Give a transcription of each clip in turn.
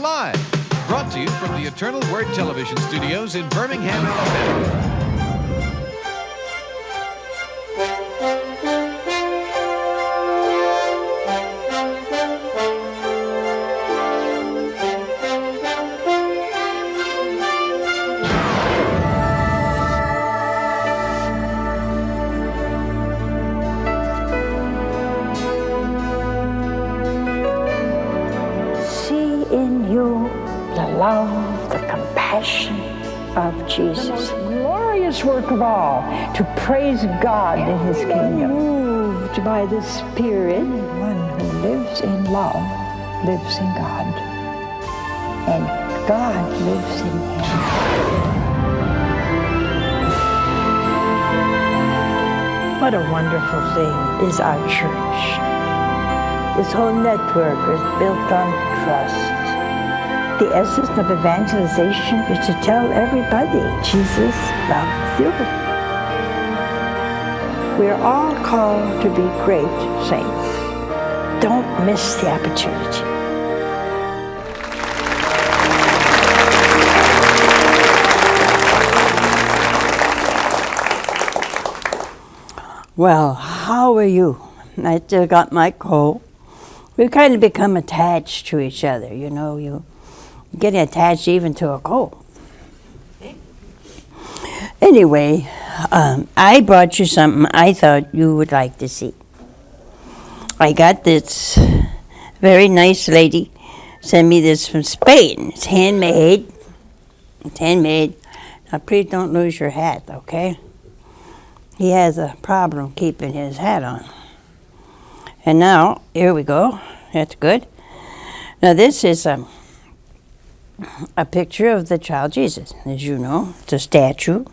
Live, brought to you from the Eternal Word Television Studios in Birmingham, Alabama. Love, the compassion of Jesus. The most glorious work of all, to praise God in His kingdom. Moved by the Spirit, one who lives in love lives in God, and God lives in him. What a wonderful thing is our church. This whole network is built on trust. The essence of evangelization is to tell everybody Jesus loves you. We're all called to be great saints. Don't miss the opportunity. Well, how are you? I still got my cold. We've kind of become attached to each other, you know. You getting attached even to a cold. Anyway, I brought you something I thought you would like to see. I got this very nice lady sent me this from Spain. It's handmade. It's handmade. Now please don't lose your hat, okay? He has a problem keeping his hat on. And now, here we go. That's good. Now this is a picture of the child Jesus. As you know, it's a statue.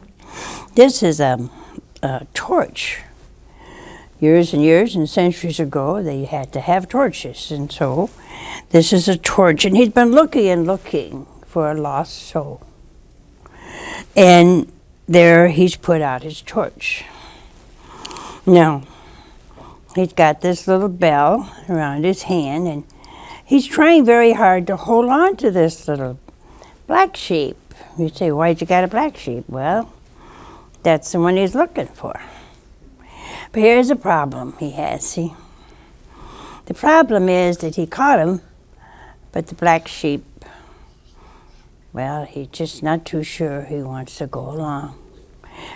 This is a torch. Years and years and centuries ago, they had to have torches. And so, this is a torch. And he's been looking and looking for a lost soul. And there he's put out his torch. Now, he's got this little bell around his hand, and he's trying very hard to hold on to this little black sheep. You say, why'd you got a black sheep? Well, that's the one he's looking for. But here's the problem he has, see? The problem is that he caught him, but the black sheep, well, he's just not too sure he wants to go along.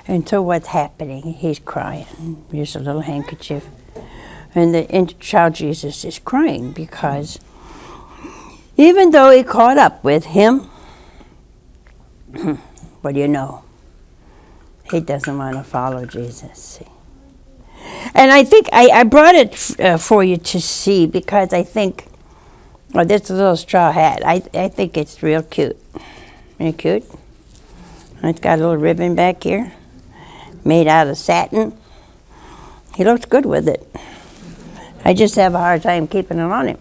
And so what's happening? He's crying. Here's a little handkerchief. And the child Jesus is crying because even though he caught up with him, what do you know? He doesn't want to follow Jesus. See? And I think I brought it for you to see because I think, well, this little straw hat, I think it's real cute. Very cute. It's got a little ribbon back here, made out of satin. He looks good with it. I just have a hard time keeping it on him.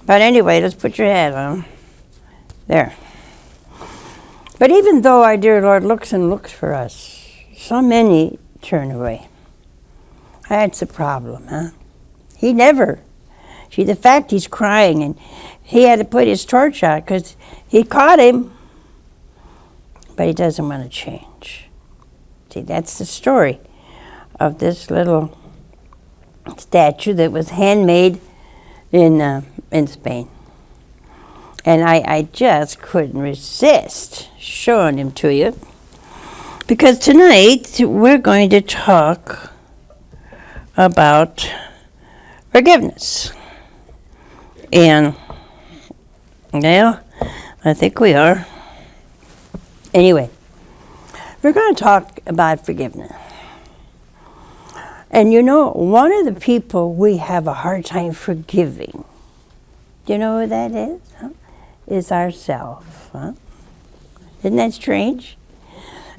But anyway, let's put your hat on. There. But even though our dear Lord looks and looks for us, so many turn away. That's the problem, huh? He never. See, the fact he's crying and he had to put his torch out because he caught him, but he doesn't want to change. See, that's the story of this little statue that was handmade in Spain. And I just couldn't resist showing him to you because tonight we're going to talk about forgiveness. And, well, I think we are. Anyway, we're going to talk about forgiveness. And you know, one of the people we have a hard time forgiving, do you know who that is? Huh? Is ourselves. Huh? Isn't that strange?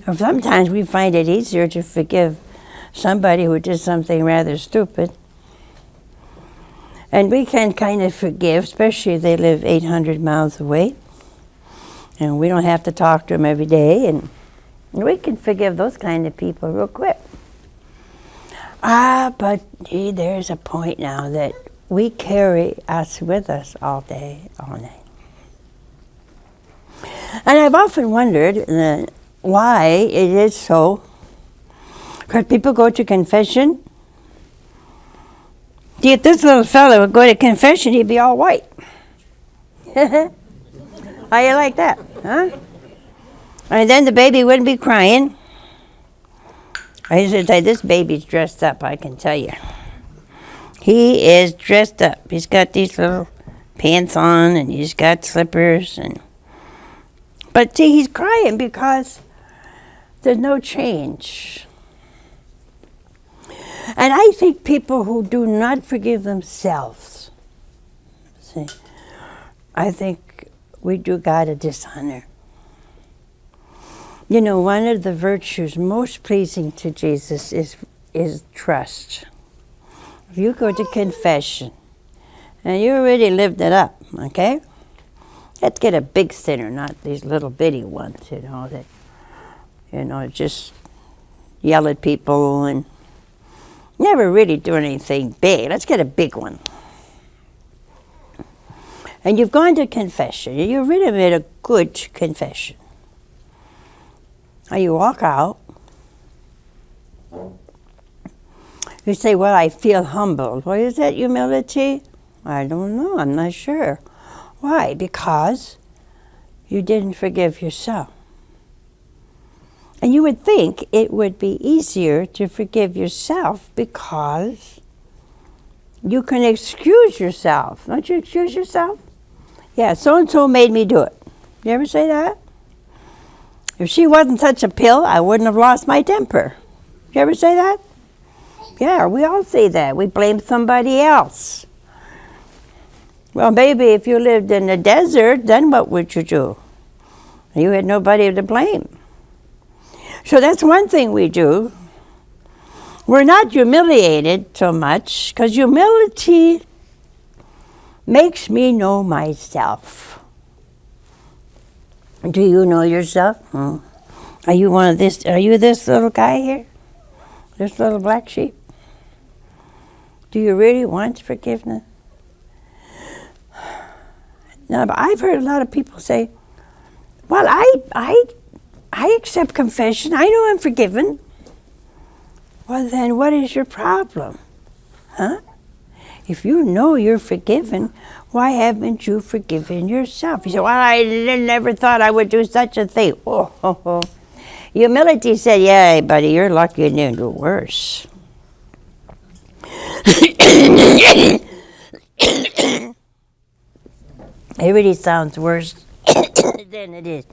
And sometimes we find it easier to forgive somebody who did something rather stupid. And we can kind of forgive, especially if they live 800 miles away. And we don't have to talk to them every day. And we can forgive those kind of people real quick. But gee, there's a point now that we carry us with us all day, all night. And I've often wondered why it is so. Because people go to confession. See, if this little fellow would go to confession, he'd be all white. How you like that, huh? And then the baby wouldn't be crying. I used to say, this baby's dressed up, I can tell you. He is dressed up. He's got these little pants on, and he's got slippers. But see, he's crying because there's no change. And I think people who do not forgive themselves, see, I think we do God a dishonor. You know, one of the virtues most pleasing to Jesus is trust. If you go to confession, and you already lived it up, okay? Let's get a big sinner, not these little bitty ones, that, just yell at people and never really do anything big. Let's get a big one. And you've gone to confession, and you really made a good confession. Now you walk out. You say, well, I feel humbled. Well, is that humility? I don't know. I'm not sure. Why? Because you didn't forgive yourself. And you would think it would be easier to forgive yourself because you can excuse yourself. Don't you excuse yourself? Yeah, so-and-so made me do it. You ever say that? If she wasn't such a pill, I wouldn't have lost my temper. You ever say that? Yeah, we all say that. We blame somebody else. Well, maybe if you lived in the desert, then what would you do? You had nobody to blame. So that's one thing we do. We're not humiliated so much, because humility makes me know myself. Do you know yourself? Are you this little guy here? This little black sheep? Do you really want forgiveness? Now, I've heard a lot of people say, well, I accept confession. I know I'm forgiven. Well, then what is your problem? Huh? If you know you're forgiven, why haven't you forgiven yourself? You say, well, I never thought I would do such a thing. Oh. Humility said, yeah, buddy, you're lucky you didn't do worse. It really sounds worse than it is.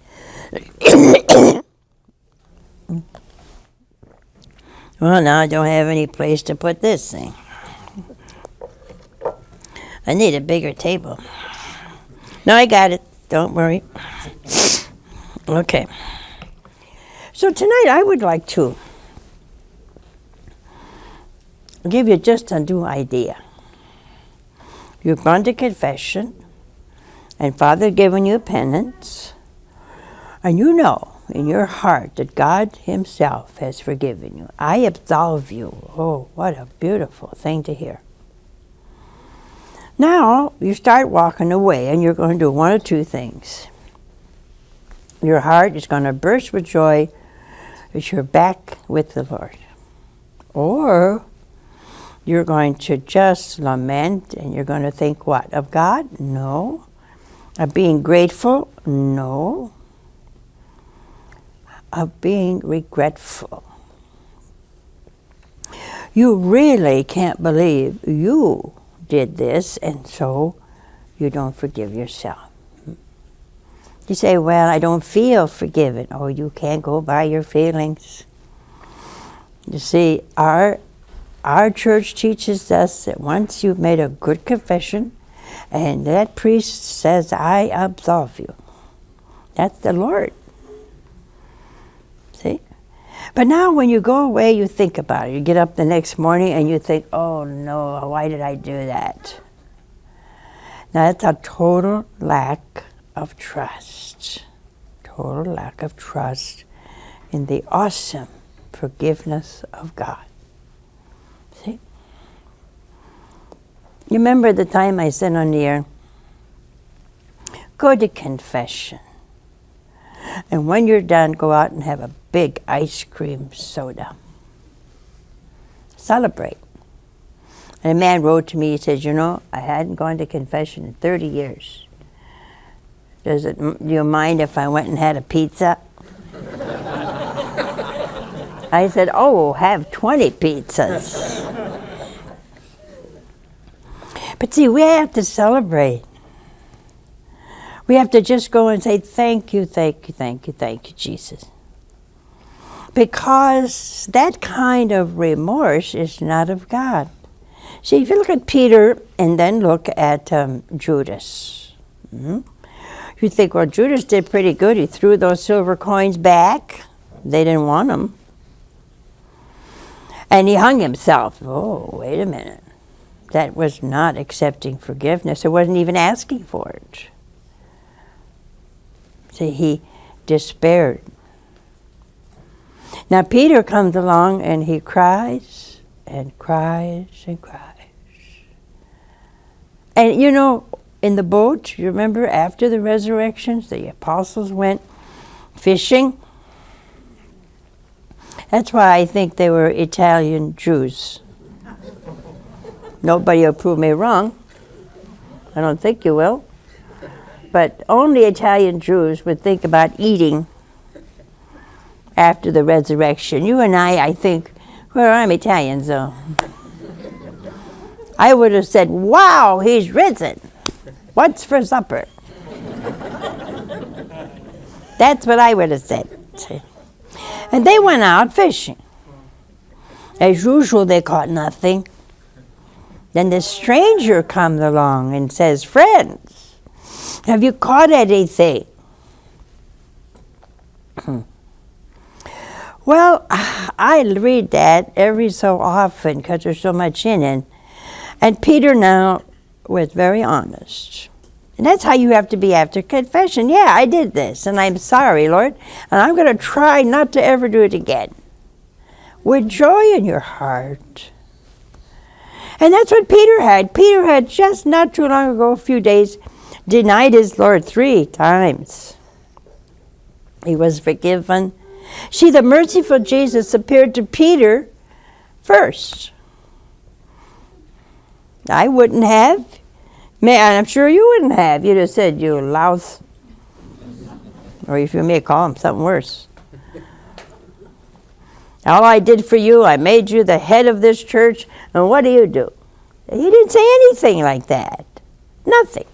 Well, now I don't have any place to put this thing. I need a bigger table. No, I got it. Don't worry. Okay. So tonight I would like to give you just a new idea. You've gone to confession, and Father given you penance, and you know in your heart that God Himself has forgiven you. I absolve you. Oh, what a beautiful thing to hear. Now you start walking away, and you're going to do one of two things. Your heart is going to burst with joy that you're back with the Lord. Or you're going to just lament, and you're going to think what? Of God? No. Of being grateful? No. Of being regretful. You really can't believe you did this, and so you don't forgive yourself. You say, well, I don't feel forgiven. Oh, you can't go by your feelings. You see, our church teaches us that once you've made a good confession, and that priest says, I absolve you, that's the Lord. See? But now when you go away, you think about it. You get up the next morning and you think, oh no, why did I do that? Now that's a total lack of trust. Total lack of trust in the awesome forgiveness of God. See? You remember the time I said on the air, go to confession. And when you're done, go out and have a big ice cream soda. Celebrate. And a man wrote to me, he says, I hadn't gone to confession in 30 years. Do you mind if I went and had a pizza? I said, have 20 pizzas. But see, we have to celebrate. We have to just go and say, thank you, thank you, thank you, thank you, Jesus. Because that kind of remorse is not of God. See, if you look at Peter and then look at Judas, you think, well, Judas did pretty good. He threw those silver coins back. They didn't want them. And he hung himself. Oh, wait a minute. That was not accepting forgiveness. It wasn't even asking for it. See, he despaired. Now Peter comes along and he cries and cries and cries. And in the boat, you remember after the resurrections, the apostles went fishing. That's why I think they were Italian Jews. Nobody will prove me wrong. I don't think you will. But only Italian Jews would think about eating after the resurrection. You and I think, well, I'm Italian, so I would have said, wow, he's risen. What's for supper? That's what I would have said. And they went out fishing. As usual, they caught nothing. Then the stranger comes along and says, friends, have you caught anything? Well, I read that every so often because there's so much in it. And Peter now was very honest. And that's how you have to be after confession. Yeah, I did this, and I'm sorry, Lord, and I'm going to try not to ever do it again. With joy in your heart. And that's what Peter had. Peter had just not too long ago, a few days, denied his Lord 3 times. He was forgiven. See, the merciful Jesus appeared to Peter first. I wouldn't have. Man, I'm sure you wouldn't have. You'd have said, you louse. Or if you may call him something worse. All I did for you, I made you the head of this church, and what do? He didn't say anything like that. Nothing.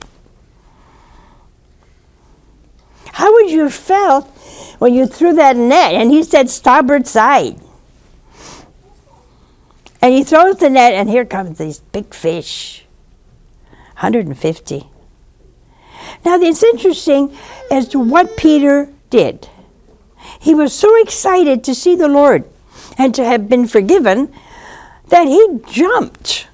How would you have felt when you threw that net, and he said starboard side? And he throws the net, and here comes these big fish. 150. Now, it's interesting as to what Peter did. He was so excited to see the Lord and to have been forgiven that he jumped.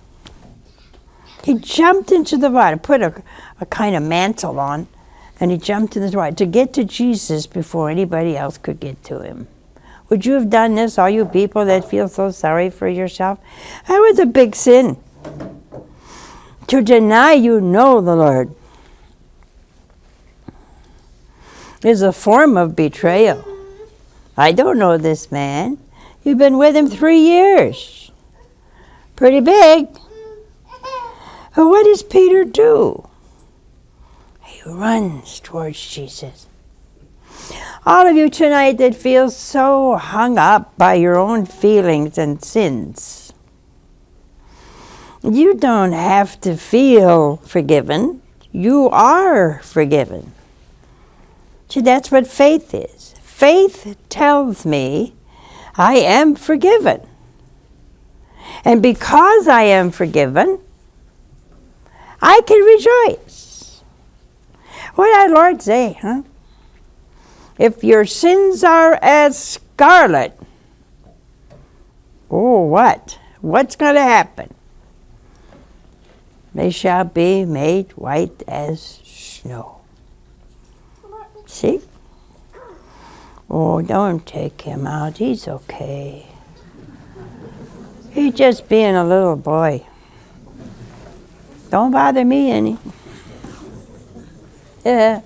He jumped into the water, put a kind of mantle on, and he jumped into the water to get to Jesus before anybody else could get to him. Would you have done this, all you people that feel so sorry for yourself? That was a big sin. To deny you know the Lord is a form of betrayal. I don't know this man. You've been with him 3 years. Pretty big. But what does Peter do? He runs towards Jesus. All of you tonight that feel so hung up by your own feelings and sins, you don't have to feel forgiven. You are forgiven. See, that's what faith is. Faith tells me I am forgiven. And because I am forgiven, I can rejoice. What did our Lord say, huh? If your sins are as scarlet, oh, what? What's going to happen? They shall be made white as snow. See? Oh, don't take him out. He's okay. He's just being a little boy. Don't bother me any. Yeah.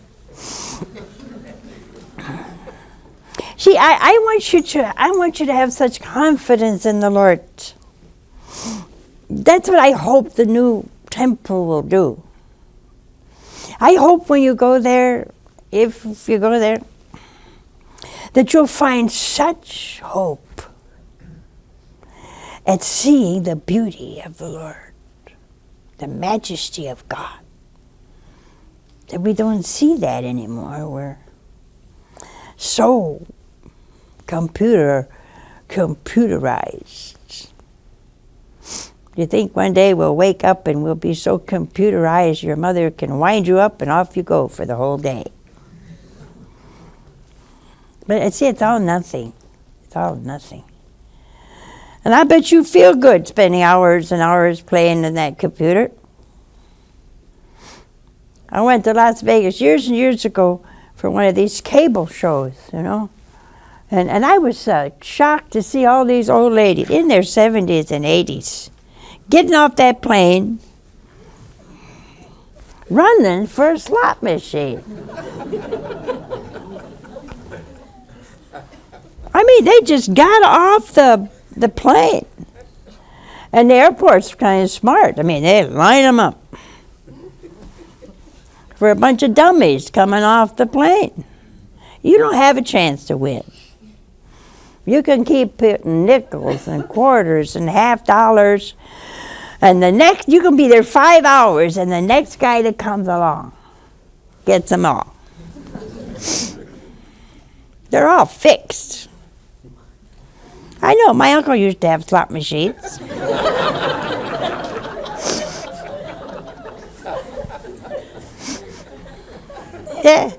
See, I want you to have such confidence in the Lord. That's what I hope the new temple will do. I hope when you go there, if you go there, that you'll find such hope at seeing the beauty of the Lord, the majesty of God, that we don't see that anymore. We're so computerized. You think one day we'll wake up and we'll be so computerized your mother can wind you up and off you go for the whole day. But see, it's all nothing. It's all nothing. And I bet you feel good spending hours and hours playing in that computer. I went to Las Vegas years and years ago for one of these cable shows, you know. And I was shocked to see all these old ladies in their 70s and 80s getting off that plane, running for a slot machine. I mean, they just got off the plane. And the airport's kind of smart. I mean, they line them up for a bunch of dummies coming off the plane. You don't have a chance to win. You can keep putting nickels and quarters and $half, and the next, you can be there 5 hours, and the next guy that comes along gets them all. They're all fixed. I know, my uncle used to have slot machines. Yeah.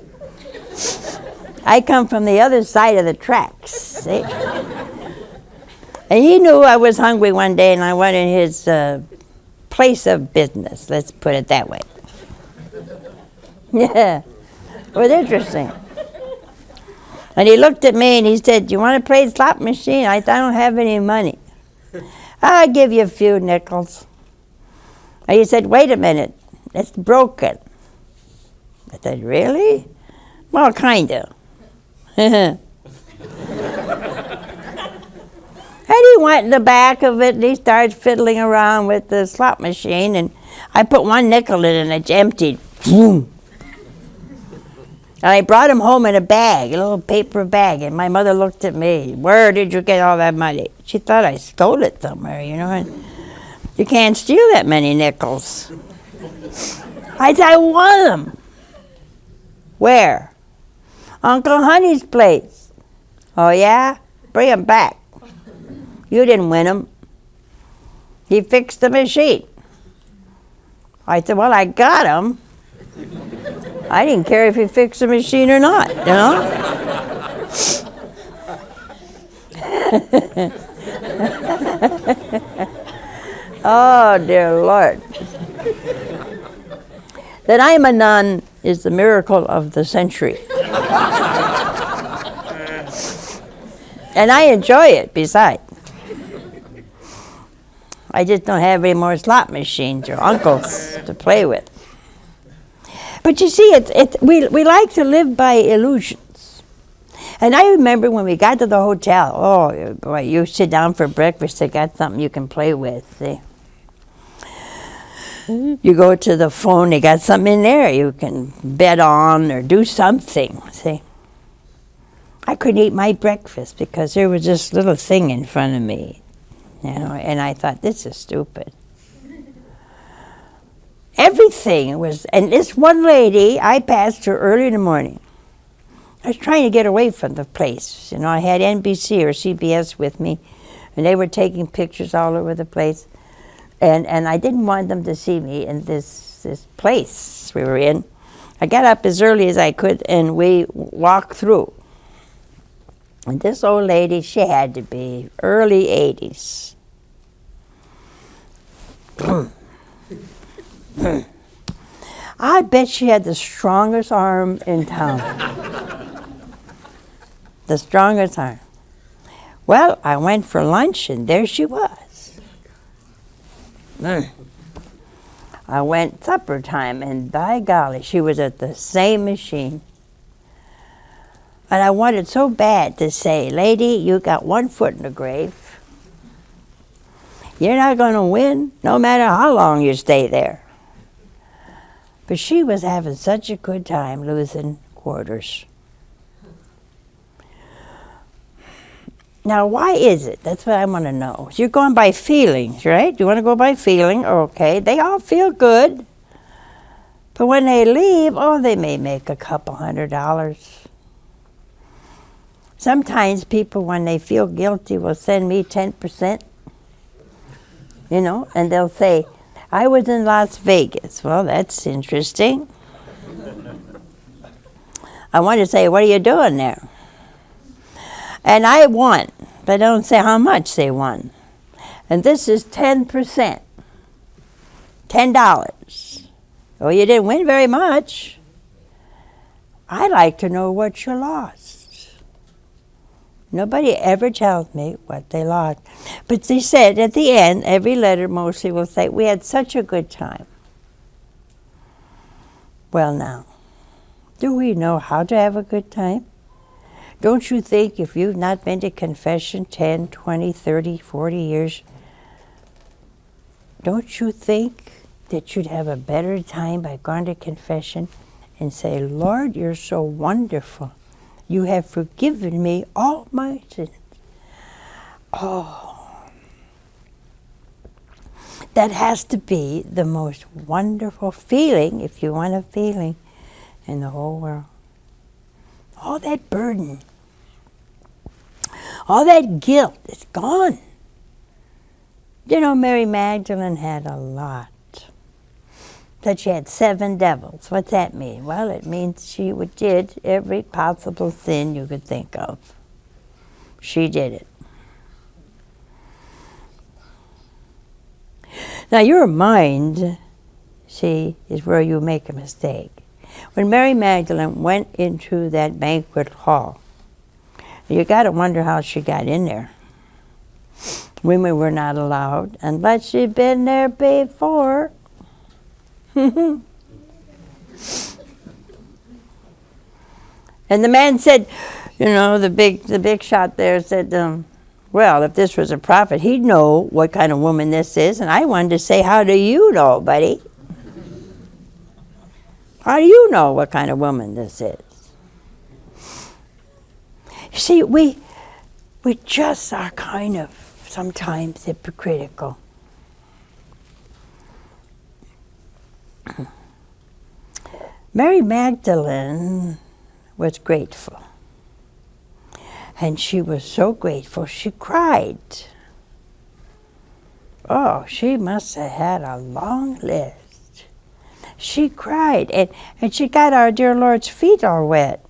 I come from the other side of the tracks, see? And he knew I was hungry one day and I went in his place of business, let's put it that way. Yeah, it was interesting. And he looked at me and he said, "You want to play slot machine?" I said, "I don't have any money." "I'll give you a few nickels." And he said, "Wait a minute, it's broken." I said, "Really?" "Well, kinda." And he went in the back of it and he started fiddling around with the slot machine, and I put one nickel in and it's emptied. Boom. And I brought him home in a bag, a little paper bag, and my mother looked at me. "Where did you get all that money?" She thought I stole it somewhere, you know. And you can't steal that many nickels. I said, "I won them." "Where?" "Uncle Honey's place." "Oh, yeah? Bring them back." "You didn't win them. He fixed the machine." I said, "Well, I got them. I didn't care if he fixed the machine or not, you know?" Oh, dear Lord. That I am a nun is the miracle of the century. And I enjoy it, besides. I just don't have any more slot machines or uncles to play with. But you see, we like to live by illusions. And I remember when we got to the hotel, oh boy, you sit down for breakfast, they got something you can play with, see. You go to the phone, they got something in there you can bet on or do something, see. I couldn't eat my breakfast because there was this little thing in front of me, you know, and I thought, this is stupid. Everything was, and this one lady, I passed her early in the morning. I was trying to get away from the place. You know, I had NBC or CBS with me, and they were taking pictures all over the place. And I didn't want them to see me in this place we were in. I got up as early as I could, and we walked through. And this old lady, she had to be early 80s. I bet she had the strongest arm in town. The strongest arm. Well, I went for lunch, and there she was. I went supper time, and by golly, she was at the same machine. And I wanted so bad to say, lady, you got one foot in the grave. You're not going to win no matter how long you stay there. But she was having such a good time losing quarters. Now, why is it? That's what I want to know. You're going by feelings, right? You want to go by feeling? Okay, they all feel good. But when they leave, oh, they may make a couple $100. Sometimes people, when they feel guilty, will send me 10%, and they'll say, I was in Las Vegas. Well, that's interesting. I want to say, what are you doing there? And I won, but don't say how much they won. And this is 10%. $10. Oh, you didn't win very much. I like to know what you lost. Nobody ever tells me what they lost. But they said at the end, every letter mostly will say, we had such a good time. Well now, do we know how to have a good time? Don't you think if you've not been to confession 10, 20, 30, 40 years, don't you think that you'd have a better time by going to confession and say, Lord, you're so wonderful. You have forgiven me all my sins. Oh, that has to be the most wonderful feeling, if you want a feeling, in the whole world. All that burden, all that guilt is gone. Mary Magdalene had a lot. That she had 7 devils. What's that mean? Well, it means she did every possible sin you could think of. She did it. Now, your mind, see, is where you make a mistake. When Mary Magdalene went into that banquet hall, you got to wonder how she got in there. Women were not allowed unless she'd been there before. And the man said, the big shot there said, well, if this was a prophet, he'd know what kind of woman this is. And I wanted to say, how do you know, buddy? How do you know what kind of woman this is? You see, we just are kind of sometimes hypocritical. Mary Magdalene was grateful. And she was so grateful, she cried. Oh, she must have had a long list. She cried, and she got our dear Lord's feet all wet.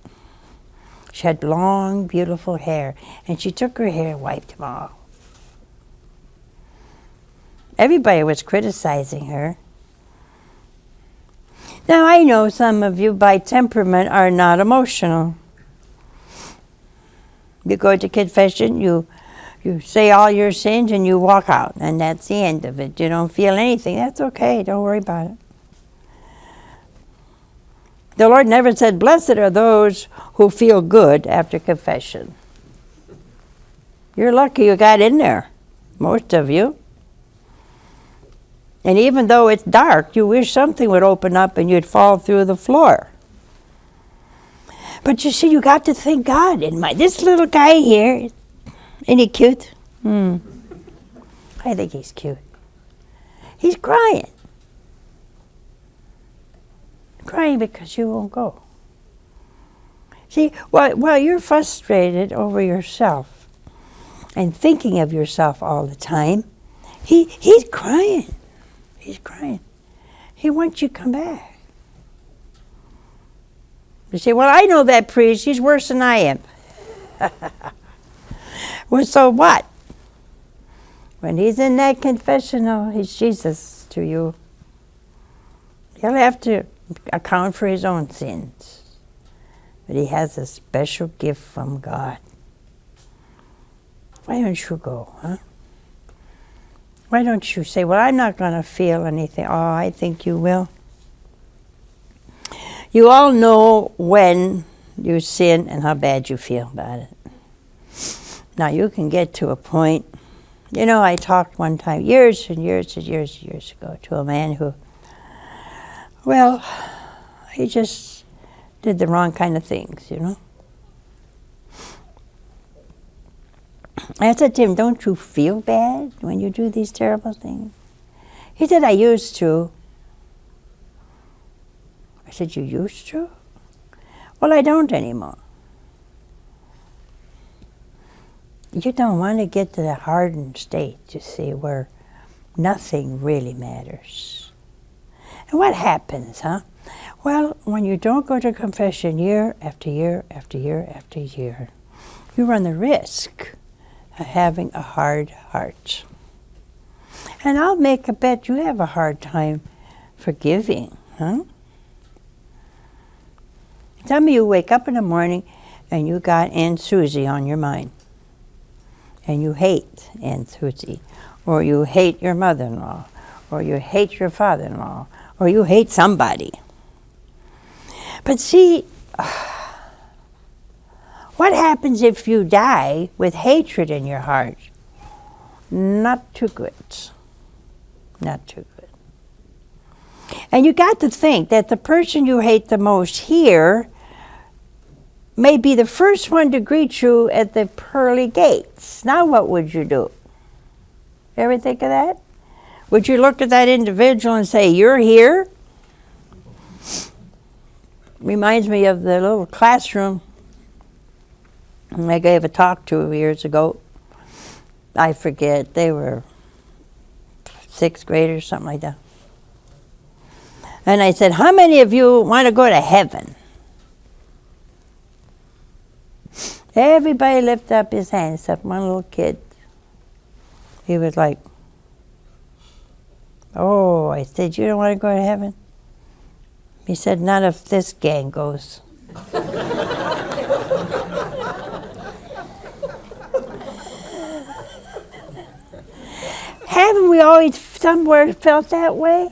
She had long, beautiful hair, and she took her hair and wiped them off. Everybody was criticizing her. Now, I know some of you by temperament are not emotional. You go to confession, you say all your sins, and you walk out, and that's the end of it. You don't feel anything. That's okay. Don't worry about it. The Lord never said, blessed are those who feel good after confession. You're lucky you got in there, most of you. And even though it's dark, you wish something would open up and you'd fall through the floor. But you see, you got to thank God. This little guy here, isn't he cute? I think he's cute. He's crying. Crying because you won't go. See, while you're frustrated over yourself and thinking of yourself all the time, he's crying. He's crying. He wants you to come back. You say, well, I know that priest. He's worse than I am. Well, so what? When he's in that confessional, he's Jesus to you. He'll have to account for his own sins. But he has a special gift from God. Why don't you go, huh? Why don't you say, well, I'm not going to feel anything. Oh, I think you will. You all know when you sin and how bad you feel about it. Now you can get to a point. You know, I talked one time, years and years and years and years ago, to a man who, well, he just did the wrong kind of things, you know. I said to him, don't you feel bad when you do these terrible things? He said, I used to. I said, you used to? Well, I don't anymore. You don't want to get to the hardened state, you see, where nothing really matters. And what happens, huh? Well, when you don't go to confession year after year after year after year, you run the risk of having a hard heart. And I'll make a bet you have a hard time forgiving, huh? Some of you wake up in the morning and you got Aunt Susie on your mind. And you hate Aunt Susie, or you hate your mother-in-law, or you hate your father-in-law, or you hate somebody. But see, what happens if you die with hatred in your heart? Not too good. Not too good. And you got to think that the person you hate the most here may be the first one to greet you at the pearly gates. Now what would you do? Ever think of that? Would you look at that individual and say, you're here? Reminds me of the little classroom I gave a talk to years ago. I forget, they were 6th graders, something like that. And I said, how many of you want to go to heaven? Everybody lifted up his hand, except one little kid. He was like, oh, I said, you don't want to go to heaven? He said, not if this gang goes. Haven't we always somewhere felt that way?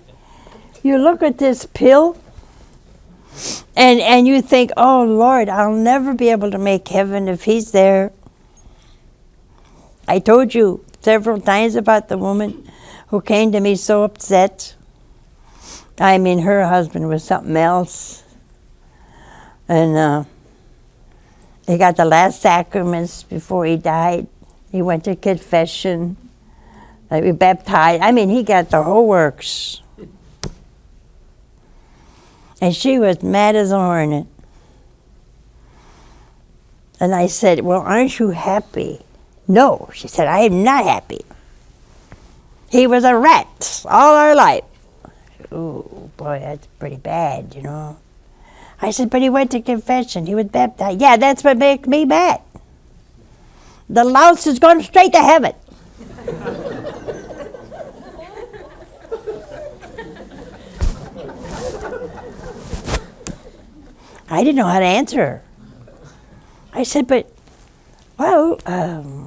You look at this pill, and you think, oh, Lord, I'll never be able to make heaven if he's there. I told you several times about the woman who came to me so upset. I mean, her husband was something else. And he got the last sacraments before he died. He went to confession. He baptized. I mean, he got the whole works. And she was mad as a hornet. And I said, well, aren't you happy? No, she said, I am not happy. He was a rat all our life. Ooh, boy, that's pretty bad, you know. I said, but he went to confession. He was baptized. Yeah, that's what makes me mad. The louse is going straight to heaven. I didn't know how to answer her. I said, but, well, I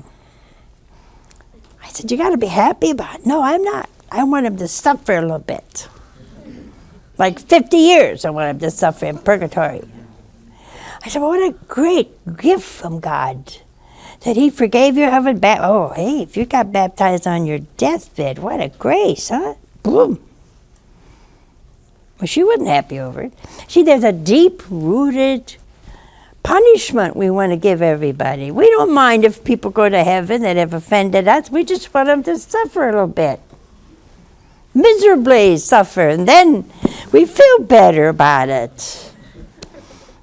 said, you got to be happy about it. No, I'm not. I want him to suffer a little bit. Like 50 years I want him to suffer in purgatory. I said, well, what a great gift from God that he forgave you having oh, hey, if you got baptized on your deathbed, what a grace, huh? Boom. Well, she wasn't happy over it. See, there's a deep-rooted punishment we want to give everybody. We don't mind if people go to heaven that have offended us. We just want them to suffer a little bit. Miserably suffer, and then we feel better about it.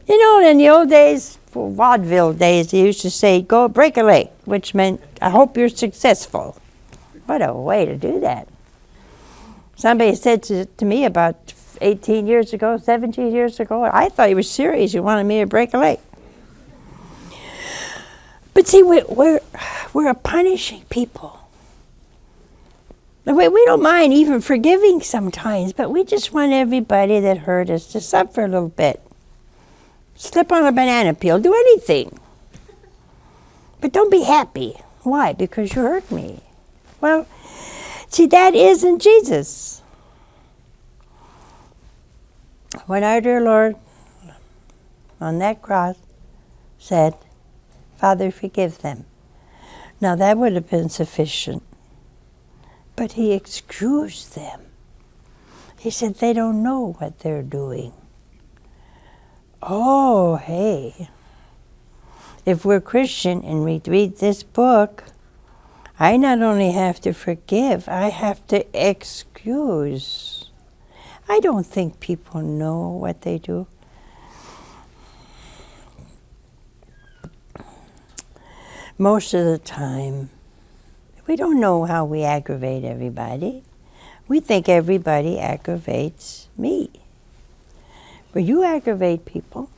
You know, in the old days, for vaudeville days, they used to say, go break a leg, which meant, I hope you're successful. What a way to do that. Somebody said to me about 18 years ago, 17 years ago, I thought he was serious. He wanted me to break a leg. But see, we're a punishing people. We don't mind even forgiving sometimes, but we just want everybody that hurt us to suffer a little bit. Slip on a banana peel, do anything. But don't be happy. Why? Because you hurt me. Well, see, that isn't Jesus. When our dear Lord on that cross said, Father, forgive them. Now that would have been sufficient. But he excused them. He said, they don't know what they're doing. Oh, hey. If we're Christian and we read this book, I not only have to forgive, I have to excuse. I don't think people know what they do. Most of the time, we don't know how we aggravate everybody. We think everybody aggravates me. But you aggravate people.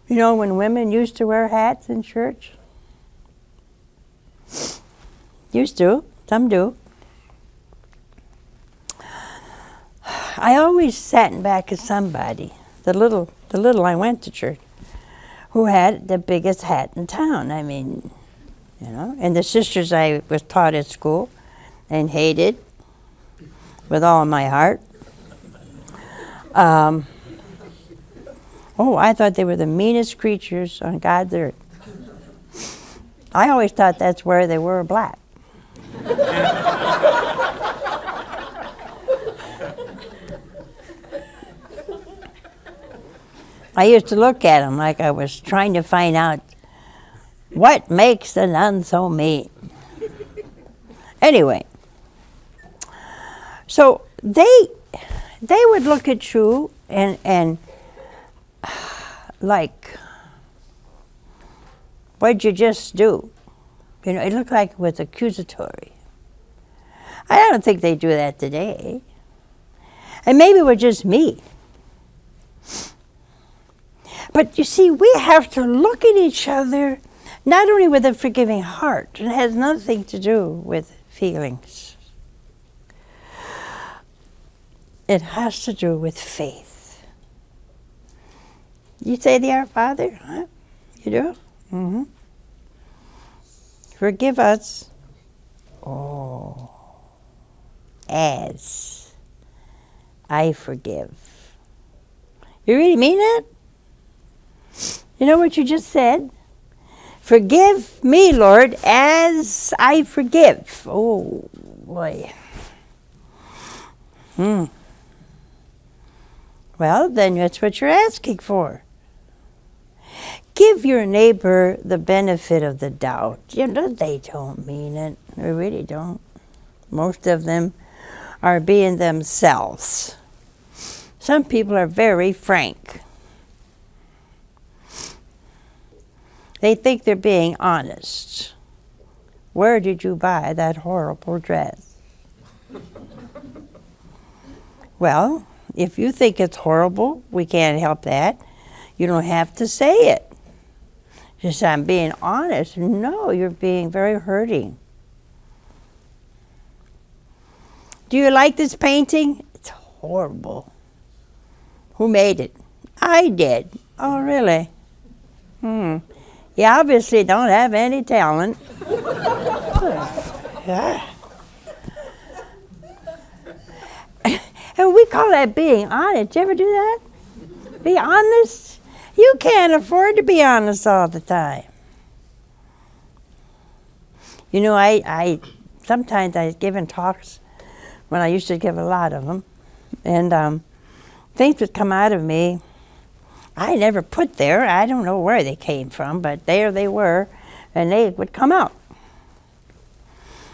You know, when women used to wear hats in church? Used to. Some do. I always sat in back of somebody, the little I went to church, who had the biggest hat in town. I mean, you know, and the sisters I was taught at school and hated with all my heart. I thought they were the meanest creatures on God's earth. I always thought that's where they were black. I used to look at them like I was trying to find out what makes the nun so mean. Anyway, so they would look at you and like, what'd you just do? You know, it looked like it was accusatory. I don't think they do that today. And maybe it was just me. But you see, we have to look at each other not only with a forgiving heart, it has nothing to do with feelings. It has to do with faith. You say the Our Father, huh? You do? Mm-hmm. Forgive us, as I forgive. You really mean that? You know what you just said? Forgive me, Lord, as I forgive. Oh, boy. Well, then that's what you're asking for. Give your neighbor the benefit of the doubt. You know, they don't mean it. They really don't. Most of them are being themselves. Some people are very frank. They think they're being honest. Where did you buy that horrible dress? Well, if you think it's horrible, we can't help that. You don't have to say it. Just, I'm being honest. No, you're being very hurting. Do you like this painting? It's horrible. Who made it? I did. Oh, really? You obviously don't have any talent. And we call that being honest. Did you ever do that? Be honest? You can't afford to be honest all the time. You know, I sometimes I've given talks when I used to give a lot of them, and things would come out of me I never put there. I don't know where they came from, but there they were, and they would come out.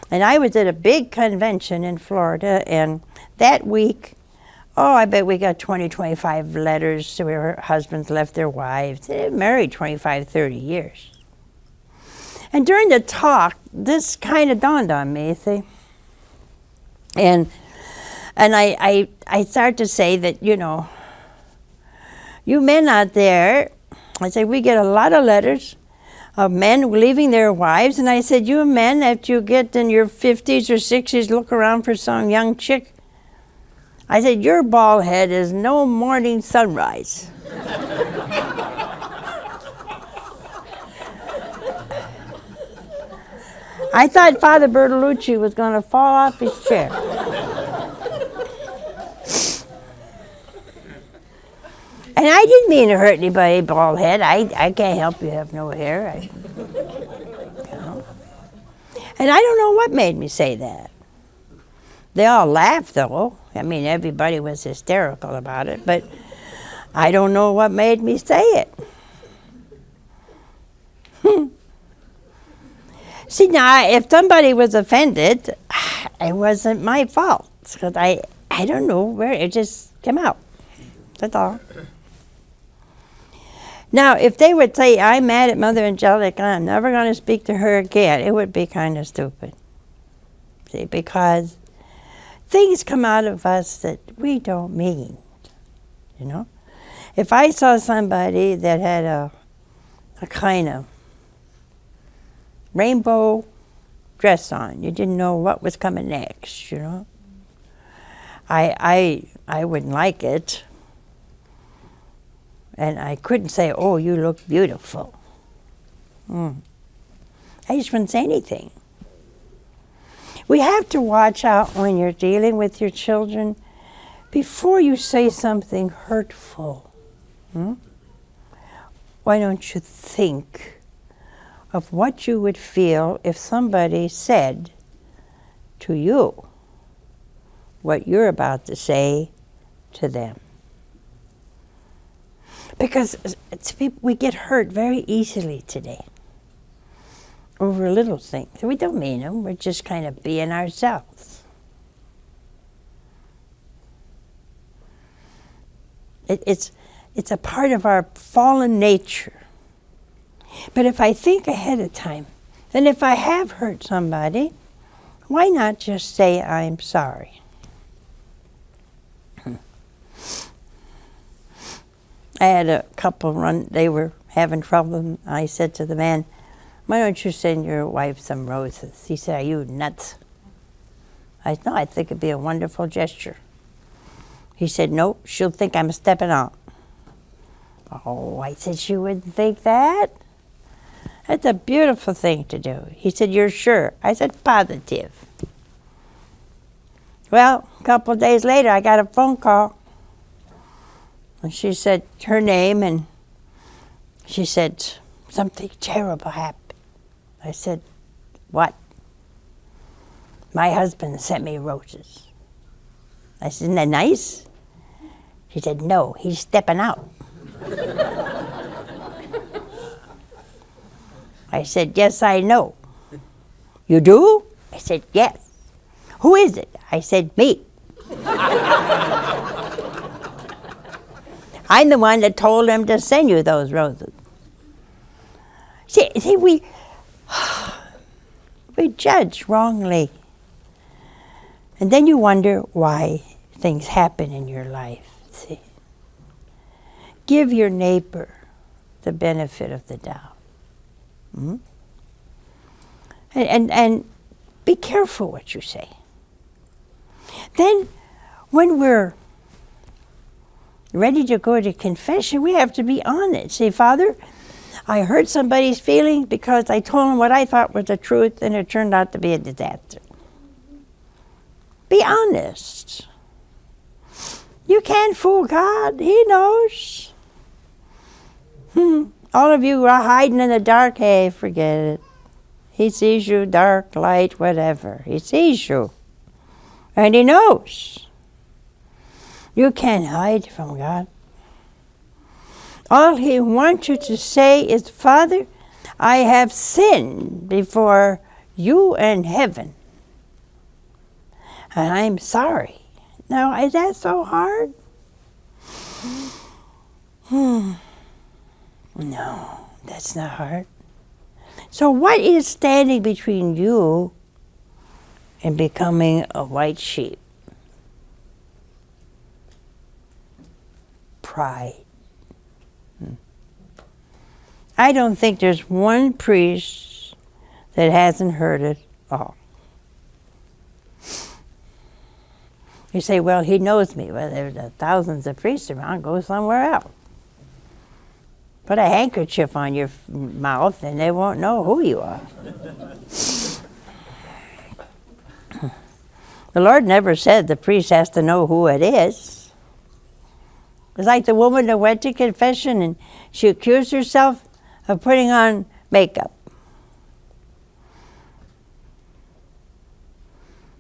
And I was at a big convention in Florida, and that week, I bet we got 20, 25 letters where husbands left their wives. They married 25, 30 years. And during the talk, this kind of dawned on me, see? And I started to say that, you men out there, I said, we get a lot of letters of men leaving their wives. And I said, you men, after you get in your 50s or 60s, look around for some young chick. I said, your bald head is no morning sunrise. I thought Father Bertolucci was going to fall off his chair. And I didn't mean to hurt anybody, bald head. I can't help you have no hair. You know. And I don't know what made me say that. They all laughed, though. I mean, everybody was hysterical about it, but I don't know what made me say it. See, now, if somebody was offended, it wasn't my fault, because I don't know where it just came out. That's all. Now, if they would say, I'm mad at Mother Angelica, I'm never going to speak to her again, it would be kind of stupid. See, because things come out of us that we don't mean, you know. If I saw somebody that had a kind of rainbow dress on, you didn't know what was coming next, you know, I wouldn't like it. And I couldn't say, oh, you look beautiful. I just wouldn't say anything. We have to watch out when you're dealing with your children before you say something hurtful. Why don't you think of what you would feel if somebody said to you what you're about to say to them? Because we get hurt very easily today over little things. We don't mean them. We're just kind of being ourselves. It's a part of our fallen nature. But if I think ahead of time, then if I have hurt somebody, why not just say I'm sorry? I had a couple they were having trouble. I said to the man, why don't you send your wife some roses? He said, are you nuts? I said, no, I think it'd be a wonderful gesture. He said, no, she'll think I'm stepping out. Oh, I said, she wouldn't think that. That's a beautiful thing to do. He said, you're sure? I said, positive. Well, a couple of days later, I got a phone call. And she said her name, and she said, something terrible happened. I said, what? My husband sent me roses. I said, isn't that nice? She said, no, he's stepping out. I said, yes, I know. You do? I said, yes. Who is it? I said, me. I'm the one that told him to send you those roses. See, we judge wrongly. And then you wonder why things happen in your life. See? Give your neighbor the benefit of the doubt. And be careful what you say. Then when we're ready to go to confession, we have to be honest. Say, Father, I hurt somebody's feelings because I told them what I thought was the truth, and it turned out to be a disaster. Be honest. You can't fool God. He knows. All of you are hiding in the dark. Hey, forget it. He sees you, dark, light, whatever. He sees you. And he knows. You can't hide from God. All he wants you to say is, Father, I have sinned before you and heaven. And I'm sorry. Now, is that so hard? No, that's not hard. So what is standing between you and becoming a white sheep? Pride. I don't think there's one priest that hasn't heard it all. You say, well, he knows me. Well, there's thousands of priests around. Go somewhere else. Put a handkerchief on your mouth and they won't know who you are. The Lord never said the priest has to know who it is. It's like the woman that went to confession and she accused herself of putting on makeup.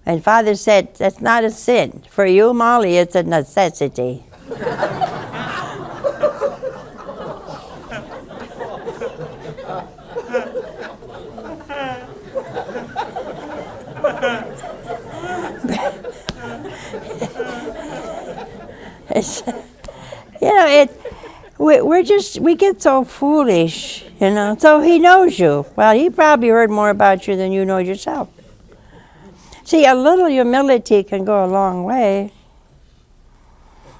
And Father said, that's not a sin. For you, Molly, it's a necessity. We get so foolish, So he knows you. Well, he probably heard more about you than you know yourself. See, a little humility can go a long way.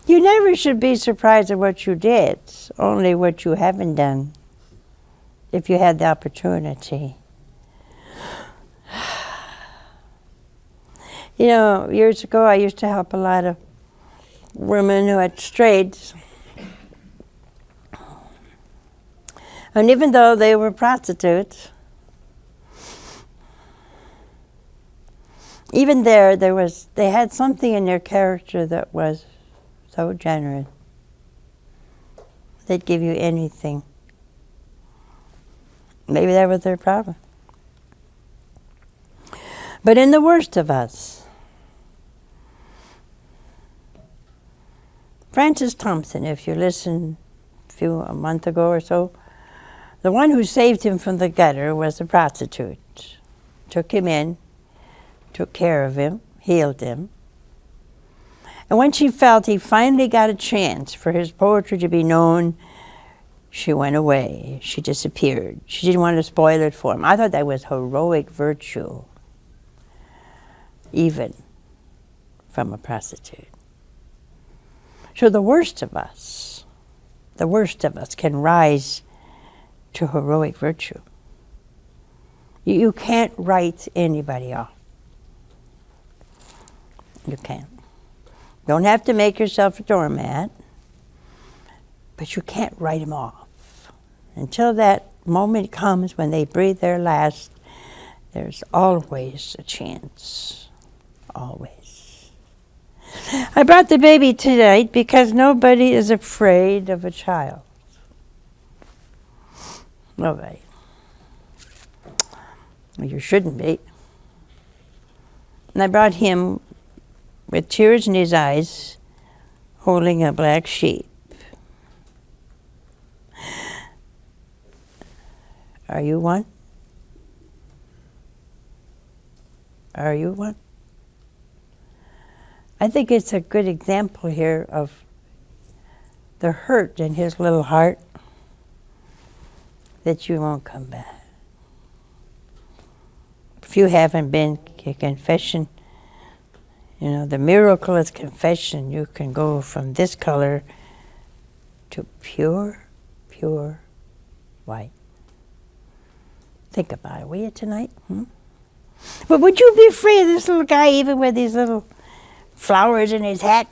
You never should be surprised at what you did, only what you haven't done, if you had the opportunity. Years ago I used to help a lot of women who had strayed. And even though they were prostitutes, even they had something in their character that was so generous. They'd give you anything. Maybe that was their problem. But in the worst of us, Francis Thompson, if you listened a month ago or so, the one who saved him from the gutter was a prostitute. Took him in, took care of him, healed him. And when she felt he finally got a chance for his poetry to be known, she went away. She disappeared. She didn't want to spoil it for him. I thought that was heroic virtue, even from a prostitute. So the worst of us can rise to heroic virtue. You can't write anybody off. You can't. Don't have to make yourself a doormat, but you can't write them off. Until that moment comes when they breathe their last, there's always a chance. Always. I brought the baby tonight because nobody is afraid of a child. Nobody. Well, you shouldn't be. And I brought him with tears in his eyes, holding a black sheep. Are you one? Are you one? I think it's a good example here of the hurt in his little heart that you won't come back. If you haven't been to confession, the miracle is confession. You can go from this color to pure, pure white. Think about it, will you, tonight? But would you be afraid of this little guy, even with these little flowers in his hat?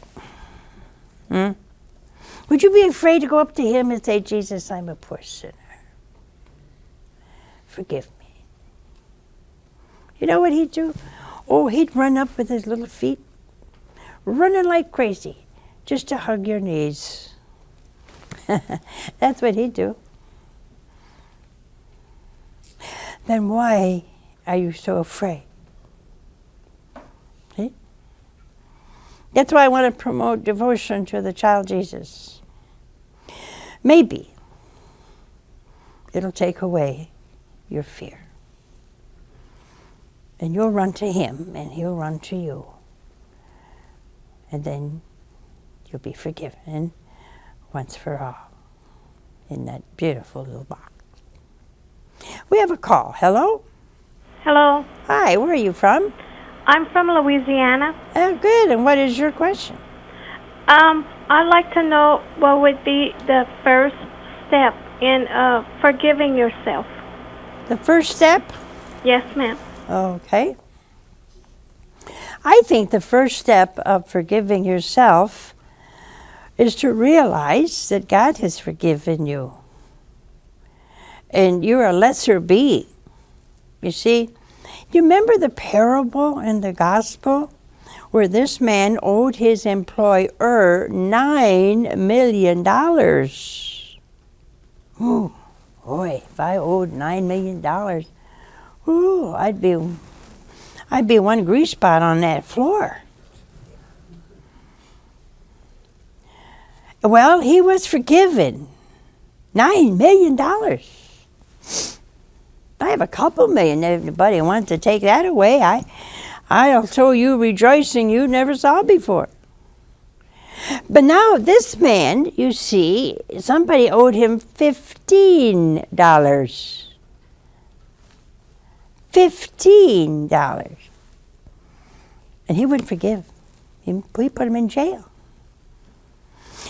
Would you be afraid to go up to him and say, Jesus, I'm a poor sinner. Forgive me. You know what he'd do? Oh, he'd run up with his little feet, running like crazy, just to hug your knees. That's what he'd do. Then why are you so afraid? See? That's why I want to promote devotion to the child Jesus. Maybe it'll take away your fear. And you'll run to him, and he'll run to you. And then you'll be forgiven once for all in that beautiful little box. We have a call. Hello? Hello. Hi, where are you from? I'm from Louisiana. Oh, good. And what is your question? I'd like to know what would be the first step in forgiving yourself. The first step? Yes, ma'am. Okay. I think the first step of forgiving yourself is to realize that God has forgiven you. And you're a lesser being. You see, you remember the parable in the gospel where this man owed his employer $9 million. Ooh, boy, if I owed $9 million, ooh, I'd be one grease spot on that floor. Well, he was forgiven. $9 million. I have a couple million. If anybody wants to take that away, I'll show you rejoicing you never saw before. But now this man, you see, somebody owed him $15. $15. And he wouldn't forgive. He put him in jail.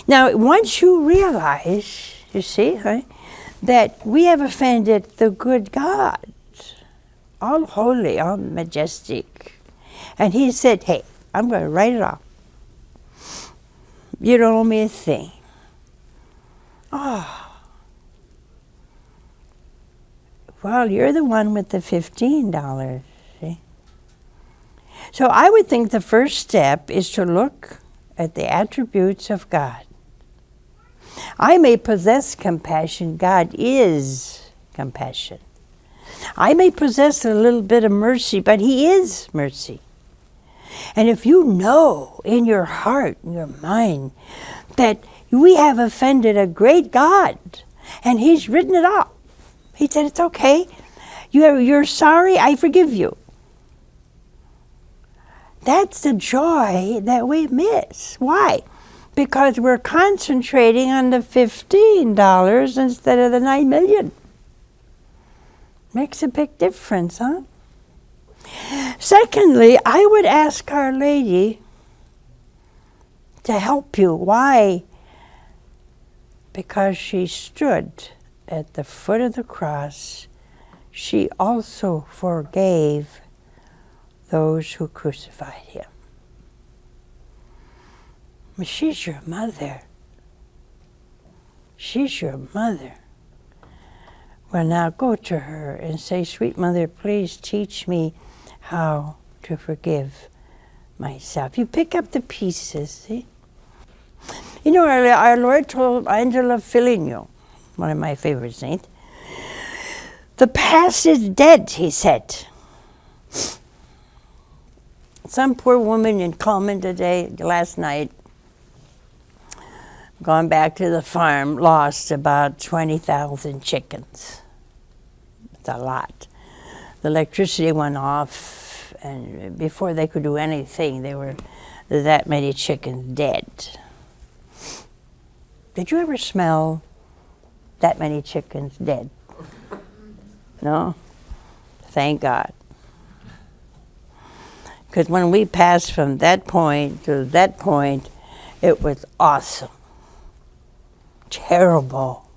Now, once you realize, you see, that we have offended the good God, all holy, all majestic. And he said, hey, I'm going to write it off. You don't owe me a thing. Oh. Well, you're the one with the $15, see? So I would think the first step is to look at the attributes of God. I may possess compassion. God is compassion. I may possess a little bit of mercy, but He is mercy. And if you know in your heart, in your mind, that we have offended a great God, and He's written it off. He said, it's okay. You're sorry, I forgive you. That's the joy that we miss. Why? Because we're concentrating on the $15 instead of the $9 million. Makes a big difference, huh? Secondly, I would ask Our Lady to help you. Why? Because she stood at the foot of the cross. She also forgave those who crucified Him. She's your mother. She's your mother. Well, now go to her and say, sweet mother, please teach me how to forgive myself. You pick up the pieces, see? You know, our Lord told Angela Filigno, one of my favorite saints, the past is dead, He said. Some poor woman in Coleman last night, gone back to the farm, lost about 20,000 chickens. It's a lot. The electricity went off, and before they could do anything, there were that many chickens dead. Did you ever smell that many chickens dead? No? Thank God. Because when we passed from that point to that point, it was awesome. Terrible.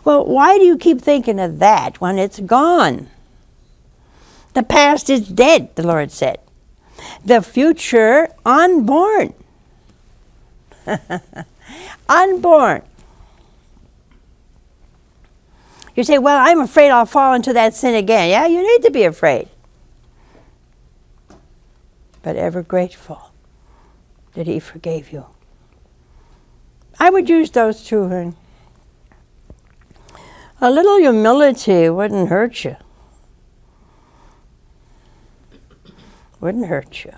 Well, why do you keep thinking of that when it's gone? The past is dead, the Lord said. The future, unborn. Unborn. You say, well, I'm afraid I'll fall into that sin again. Yeah, you need to be afraid. But ever grateful that He forgave you. I would use those two. A little humility wouldn't hurt you. Wouldn't hurt you.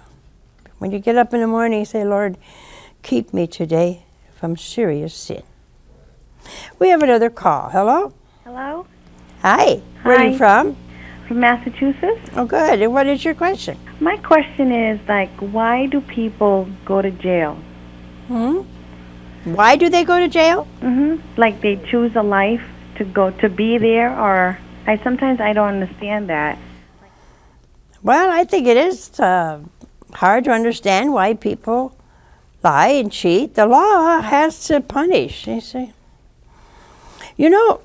When you get up in the morning, you say, Lord, keep me today from serious sin. We have another call. Hello? Hello? Hi. Where are you Hi. from? From Massachusetts? Oh, good. And what is your question? My question is, why do people go to jail? Why do they go to jail? Like they choose a life to be there, or sometimes I don't understand that. Well, I think it is hard to understand why people lie and cheat. The law has to punish, you see. You know,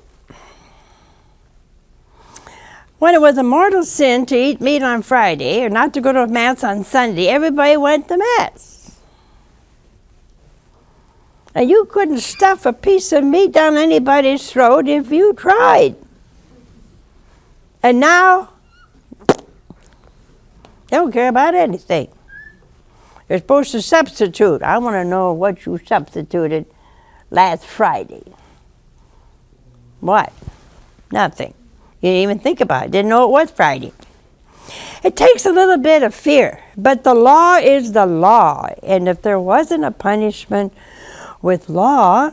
when it was a mortal sin to eat meat on Friday or not to go to Mass on Sunday, everybody went to Mass. And you couldn't stuff a piece of meat down anybody's throat if you tried. And now, they don't care about anything. You're supposed to substitute. I want to know what you substituted last Friday. What? Nothing. You didn't even think about it. Didn't know it was Friday. It takes a little bit of fear, but the law is the law. And if there wasn't a punishment with law,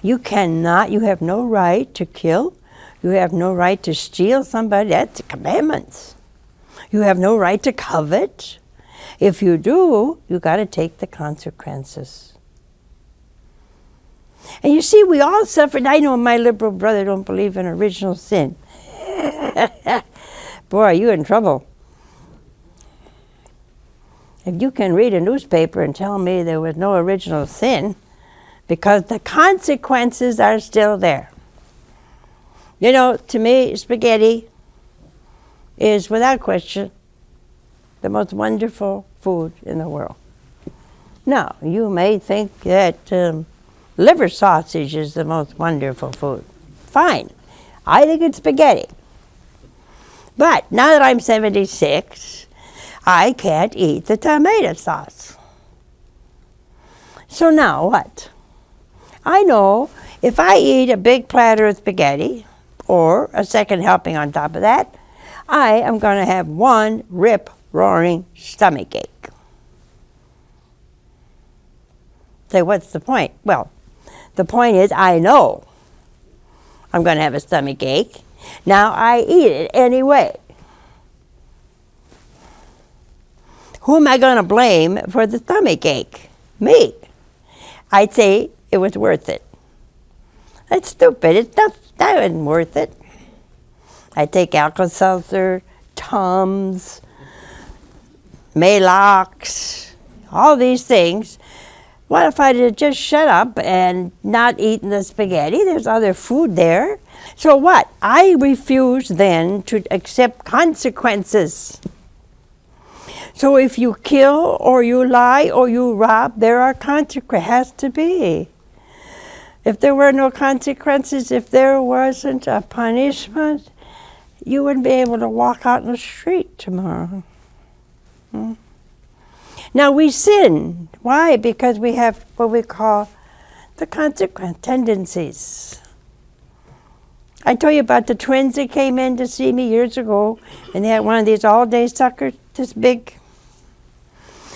you have no right to kill. You have no right to steal somebody. That's the commandments. You have no right to covet. If you do, you got to take the consequences. And you see, we all suffered. I know my liberal brother don't believe in original sin. Boy, you're in trouble. If you can read a newspaper and tell me there was no original sin, because the consequences are still there. You know, to me, spaghetti is, without question, the most wonderful food in the world. Now, you may think that liver sausage is the most wonderful food. Fine. I think it's spaghetti. But now that I'm 76, I can't eat the tomato sauce. So now what? I know if I eat a big platter of spaghetti, or a second helping on top of that, I am going to have one rip-roaring stomach ache. So what's the point? Well, the point is I know I'm going to have a stomach ache. Now I eat it anyway. Who am I going to blame for the stomach ache? Me. I'd say it was worth it. That's stupid. It's not, that wasn't worth it. I take Alka-Seltzer, Tums, Maalox, all these things. What if I had just shut up and not eaten the spaghetti? There's other food there. So what? I refuse then to accept consequences. So if you kill or you lie or you rob, there are consequences. Has to be. If there were no consequences, if there wasn't a punishment, you wouldn't be able to walk out in the street tomorrow. Now we sin. Why? Because we have what we call the consequent tendencies. I told you about the twins that came in to see me years ago, and they had one of these all-day suckers, this big.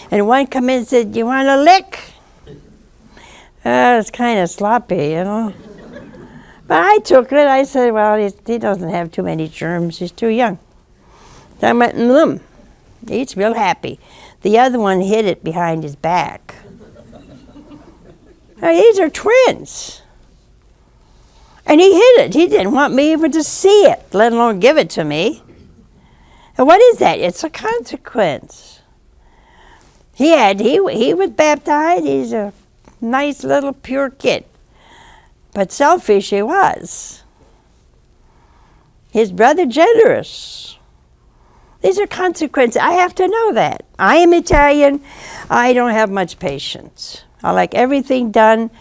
And one come in and said, "You want a lick?" It's kind of sloppy, you know. But I took it. I said, well, he doesn't have too many germs. He's too young. So I went, he's real happy. The other one hid it behind his back. Now, these are twins. And he hid it. He didn't want me even to see it, let alone give it to me. And what is that? It's a consequence. He was baptized. He's a nice little pure kid. But selfish he was. His brother generous. These are consequences. I have to know that. I am Italian. I don't have much patience. I like everything done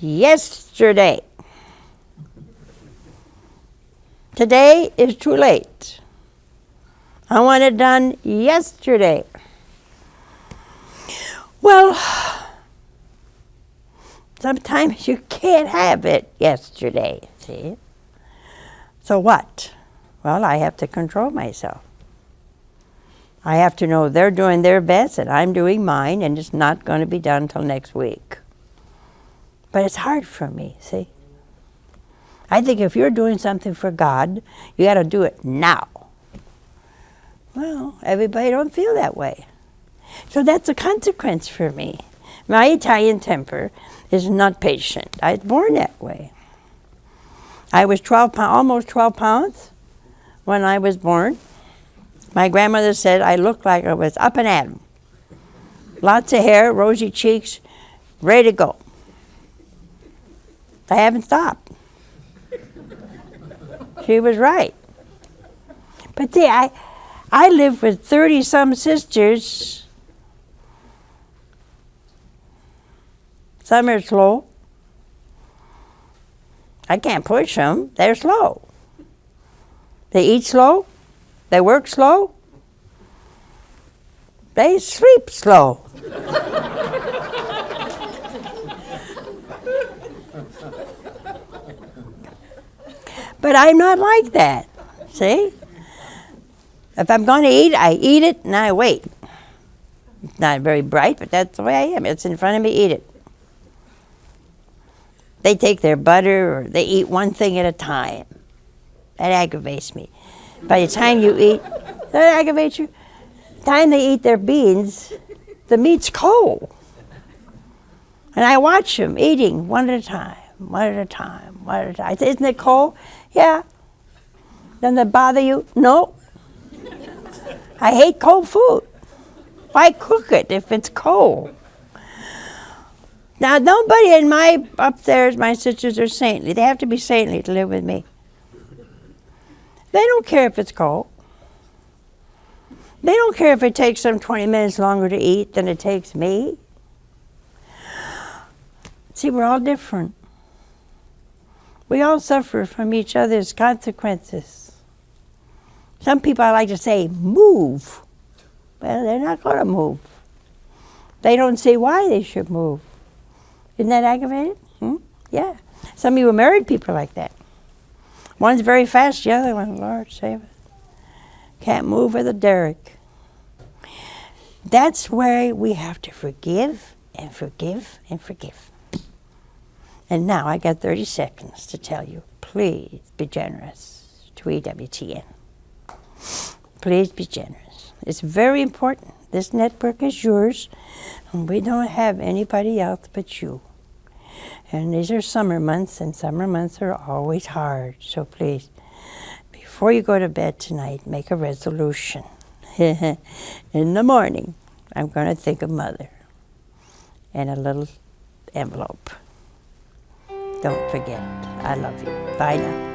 yesterday. Today is too late. I want it done yesterday. Well, sometimes you can't have it yesterday, see? So what? Well, I have to control myself. I have to know they're doing their best and I'm doing mine, and it's not going to be done until next week. But it's hard for me, see? I think if you're doing something for God, you got to do it now. Well, everybody don't feel that way. So that's a consequence for me. My Italian temper is not patient. I was born that way. I was almost 12 pounds when I was born. My grandmother said I looked like I was up and at 'em. Lots of hair, rosy cheeks, ready to go. I haven't stopped. She was right. But see, I lived with 30-some sisters. Some are slow. I can't push them. They're slow. They eat slow. They work slow. They sleep slow. But I'm not like that. See? If I'm going to eat, I eat it and I wait. It's not very bright, but that's the way I am. It's in front of me, eat it. They take their butter or they eat one thing at a time. That aggravates me. By the time you eat, that aggravates you? The time they eat their beans, the meat's cold. And I watch them eating one at a time, one at a time, one at a time. I say, isn't it cold? Yeah. Doesn't it bother you? No. I hate cold food. Why cook it if it's cold? Now, nobody in my upstairs, my sisters are saintly. They have to be saintly to live with me. They don't care if it's cold. They don't care if it takes them 20 minutes longer to eat than it takes me. See, we're all different. We all suffer from each other's consequences. Some people, I like to say, move. Well, they're not going to move. They don't see why they should move. Isn't that aggravating? Yeah. Some of you are married people like that. One's very fast, the other one, Lord save it, can't move with a derrick. That's where we have to forgive and forgive and forgive. And now I got 30 seconds to tell you, please be generous to EWTN. Please be generous. It's very important. This network is yours, and we don't have anybody else but you. And these are summer months, and summer months are always hard. So please, before you go to bed tonight, make a resolution. In the morning, I'm going to think of Mother and a little envelope. Don't forget, I love you. Bye now.